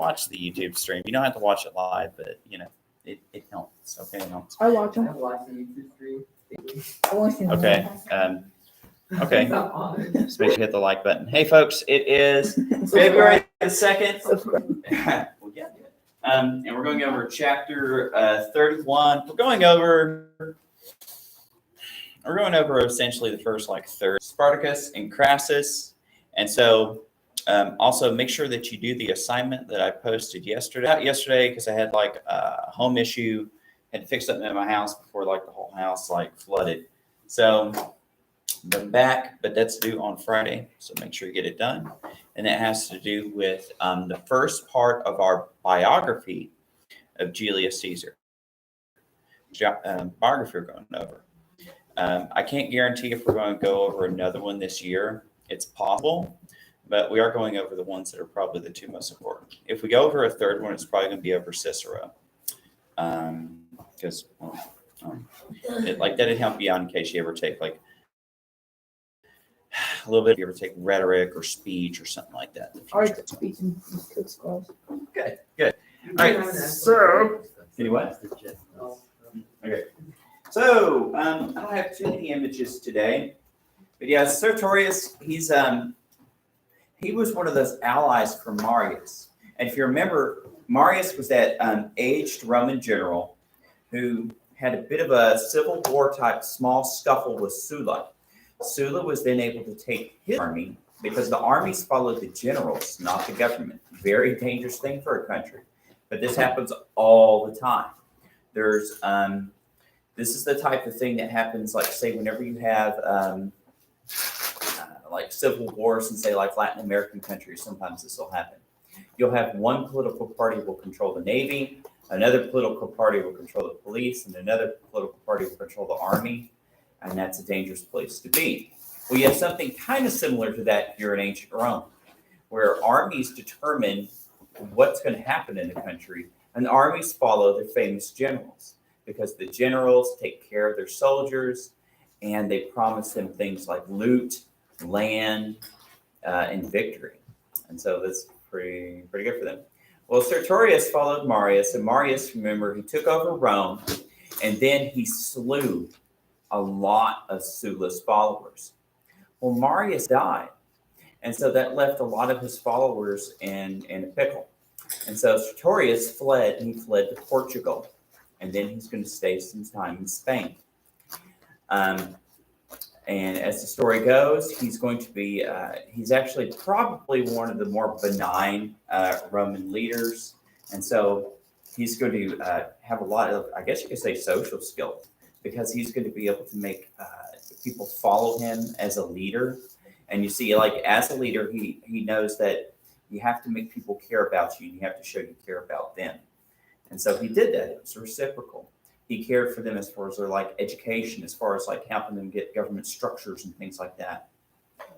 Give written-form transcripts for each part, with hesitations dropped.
watch the YouTube stream. You don't have to watch it live, but it helps. Okay, it helps. I watch I them. watched the YouTube stream. I want to see them. Okay. Okay. Just make sure you hit the like button. Hey, folks, it is February the 2nd. Subscribe. Well, yeah. And we're going over chapter 31. We're going over essentially the first third, Spartacus and Crassus. And so also make sure that you do the assignment that I posted yesterday because I had a home issue, had to fix something at my house before the whole house flooded. So I'm back, but that's due on Friday. So make sure you get it done. And that has to do with the first part of our biography of Julius Caesar. Biography we're going over. I can't guarantee if we're going to go over another one this year. It's possible, but we are going over the ones that are probably the two most important. If we go over a third one, it's probably going to be over Cicero. Because that'd help you out in case you ever take a little bit, if you ever take rhetoric or speech or something like that. I already took speech in Cook's class. Good. All right. So, anyway. Okay. So, I don't have too many images today, but yeah, Sertorius, he was one of those allies for Marius. And if you remember, Marius was that aged Roman general who had a bit of a civil war type small scuffle with Sulla. Sulla was then able to take his army because the armies followed the generals, not the government. Very dangerous thing for a country. But this happens all the time. There's this is the type of thing that happens, say, whenever you have civil wars in, say, Latin American countries, sometimes this will happen. You'll have one political party will control the Navy, another political party will control the police, and another political party will control the army, and that's a dangerous place to be. Well, you have something kind of similar to that here in ancient Rome, where armies determine what's going to happen in the country, and the armies follow their famous generals, because the generals take care of their soldiers, and they promise them things like loot, land, and victory. And so that's pretty good for them. Well, Sertorius followed Marius, and Marius, remember, he took over Rome, and then he slew a lot of Sulla's followers. Well, Marius died, and so that left a lot of his followers in a pickle. And so Sertorius fled, and he fled to Portugal, and then he's going to stay some time in Spain. And as the story goes, he's going to be, he's actually probably one of the more benign Roman leaders. And so he's going to have a lot of, I guess you could say, social skills, because he's going to be able to make people follow him as a leader. And you see, as a leader, he knows that you have to make people care about you, and you have to show you care about them. And so he did that. It was reciprocal. He cared for them as far as their education, as far as helping them get government structures and things like that.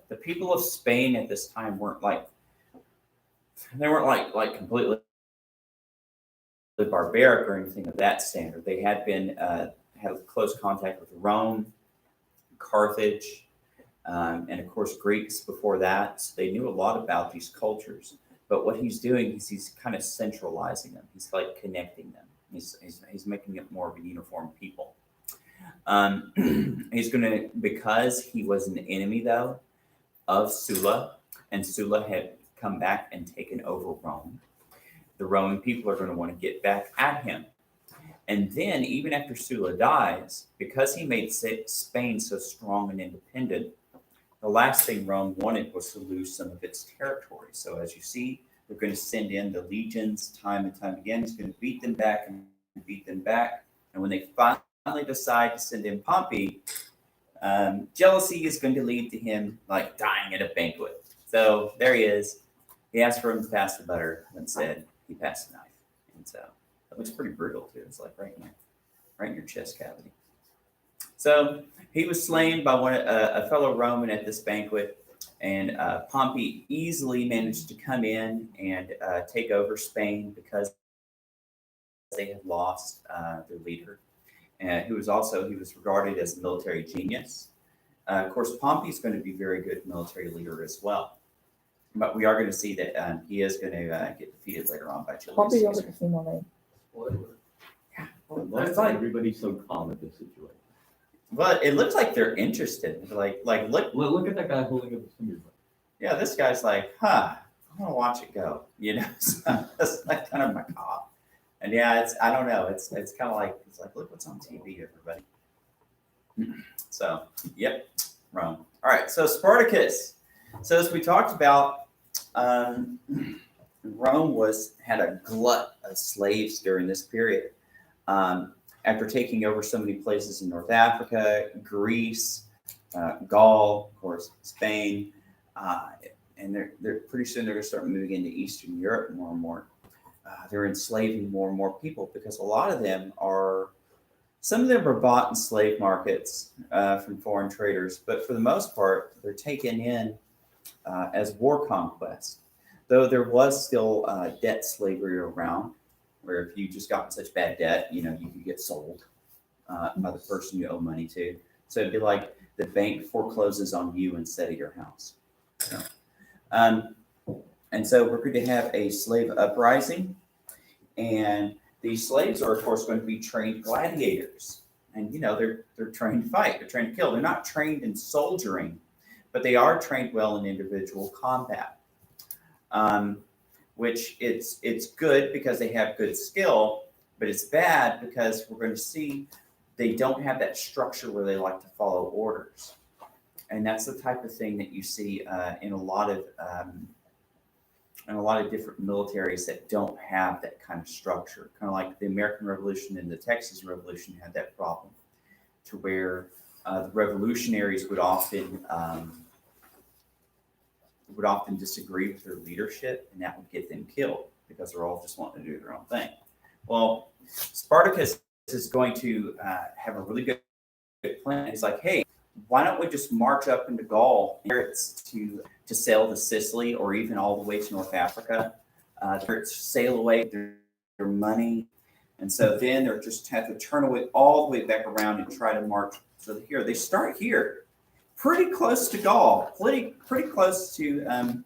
The people of Spain at this time weren't completely barbaric or anything of that standard. They had been had close contact with Rome, Carthage, and of course Greeks before that. So they knew a lot about these cultures. But what he's doing is he's kind of centralizing them. He's connecting them. He's making it more of a uniform people. He's going to, because he was an enemy, though, of Sulla, and Sulla had come back and taken over Rome, the Roman people are going to want to get back at him. And then, even after Sulla dies, because he made Spain so strong and independent, the last thing Rome wanted was to lose some of its territory. So as you see, they're going to send in the legions time and time again. It's going to beat them back and beat them back. And when they finally decide to send in Pompey, jealousy is going to lead to him dying at a banquet. So there he is. He asked for him to pass the butter, and said he passed the knife. And so that looks pretty brutal too. It's right in your chest cavity. So he was slain by a fellow Roman at this banquet, and Pompey easily managed to come in and take over Spain because they had lost their leader, he was regarded as a military genius. Of course, Pompey's going to be a very good military leader as well. But we are going to see that he is going to get defeated later on by Probably Julius over Caesar. the female name. That's why everybody's so calm at this situation. But it looks like they're interested. Like look, Look at that guy holding up his fingers. yeah, this guy's like, huh, I'm gonna watch it go. You know, so that's like kind of macabre. And yeah, I don't know. It's kind of like look what's on TV, everybody. So yep, Rome. All right, so Spartacus. So as we talked about, Rome had a glut of slaves during this period. After taking over so many places in North Africa, Greece, Gaul, of course, Spain, and they're pretty soon they're going to start moving into Eastern Europe more and more. They're enslaving more and more people because a lot of them are, some of them are bought in slave markets from foreign traders, but for the most part, they're taken in as war conquest. Though there was still debt slavery around, where if you just got in such bad debt, you could get sold by the person you owe money to. So it'd be like the bank forecloses on you instead of your house. And so we're going to have a slave uprising, and these slaves are, of course, going to be trained gladiators. And they're trained to fight, they're trained to kill. They're not trained in soldiering, but they are trained well in individual combat. Which it's good because they have good skill, but it's bad because we're going to see they don't have that structure where they like to follow orders. And that's the type of thing that you see in a lot of different militaries that don't have that kind of structure. Kind of like the American Revolution and the Texas Revolution had that problem, to where the revolutionaries would often disagree with their leadership, and that would get them killed because they're all just wanting to do their own thing. Well, Spartacus is going to have a really good plan. He's like, hey, why don't we just march up into Gaul to sail to Sicily or even all the way to North Africa, sail away their money. And so then they're just have to turn away all the way back around and try to march. So here, they start here, pretty close to Gaul, pretty close to